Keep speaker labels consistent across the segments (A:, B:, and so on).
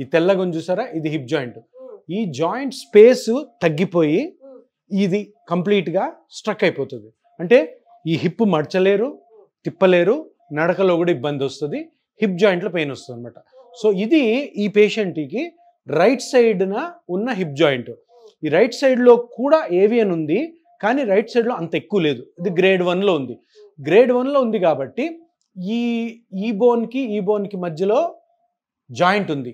A: ఈ తెల్లగా ఉంది చూసారా, ఇది హిప్ జాయింట్. ఈ జాయింట్ స్పేస్ తగ్గిపోయి ఇది కంప్లీట్గా స్ట్రక్ అయిపోతుంది. అంటే ఈ హిప్ మడచలేరు, తిప్పలేరు, నడకలో కూడా ఇబ్బంది వస్తుంది, హిప్ జాయింట్లో పెయిన్ వస్తుంది అనమాట. సో ఇది ఈ పేషెంట్కి రైట్ సైడ్న ఉన్న హిప్ జాయింట్. ఈ రైట్ సైడ్లో కూడా ఏవియన్ ఉంది, కానీ రైట్ సైడ్లో అంత ఎక్కువ లేదు. ఇది గ్రేడ్ 1లో ఉంది. గ్రేడ్ 1లో ఉంది కాబట్టి ఈ బోన్కి మధ్యలో జాయింట్ ఉంది,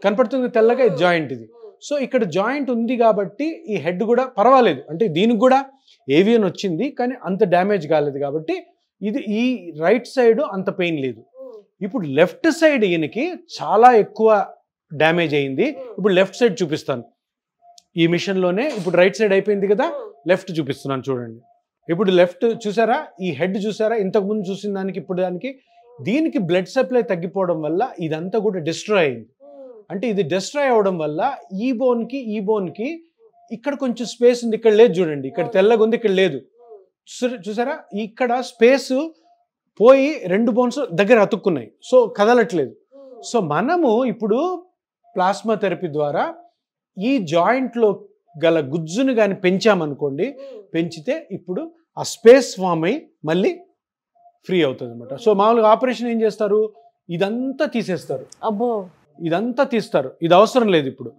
A: కనపడుతుంది తెల్లగా, ఇది జాయింట్ ఇది. సో ఇక్కడ జాయింట్ ఉంది కాబట్టి ఈ హెడ్ కూడా పర్వాలేదు, అంటే దీనికి కూడా ఏవియన్ వచ్చింది కానీ అంత డ్యామేజ్ కాలేదు కాబట్టి ఇది ఈ రైట్ సైడ్ అంత పెయిన్ లేదు. ఇప్పుడు లెఫ్ట్ సైడ్ ఈయనకి చాలా ఎక్కువ డ్యామేజ్ అయింది. ఇప్పుడు లెఫ్ట్ సైడ్ చూపిస్తాను ఈ మిషన్లోనే. ఇప్పుడు రైట్ సైడ్ అయిపోయింది కదా, లెఫ్ట్ చూపిస్తున్నాను చూడండి. ఇప్పుడు లెఫ్ట్ చూసారా, ఈ హెడ్ చూసారా, ఇంతకుముందు చూసిన దానికి ఇప్పుడు దానికి, దీనికి బ్లడ్ సప్లై తగ్గిపోవడం వల్ల ఇదంతా కూడా డిస్ట్రాయ్ అయింది. అంటే ఇది డిస్ట్రాయ్ అవ్వడం వల్ల ఈ బోన్కి ఇక్కడ కొంచెం స్పేస్ ఉంది, ఇక్కడ లేదు చూడండి, ఇక్కడ తెల్లగా ఉంది, ఇక్కడ లేదు చూసారా, ఇక్కడ స్పేస్ పోయి 2 బోన్స్ దగ్గర అతుక్కున్నాయి, సో కదలట్లేదు. సో మనము ఇప్పుడు ప్లాస్మా థెరపీ ద్వారా ఈ జాయింట్లో గల గుజ్జును కానీ పెంచామనుకోండి, పెంచితే ఇప్పుడు ఆ స్పేస్ ఫామ్ అయ్యి మళ్ళీ ఫ్రీ అవుతుంది అనమాట. సో మామూలుగా ఆపరేషన్ ఏం చేస్తారు, ఇదంతా తీసేస్తారు,
B: అబ్బో
A: ఇదంతా తీస్తారు, ఇది అవసరం లేదు. ఇప్పుడు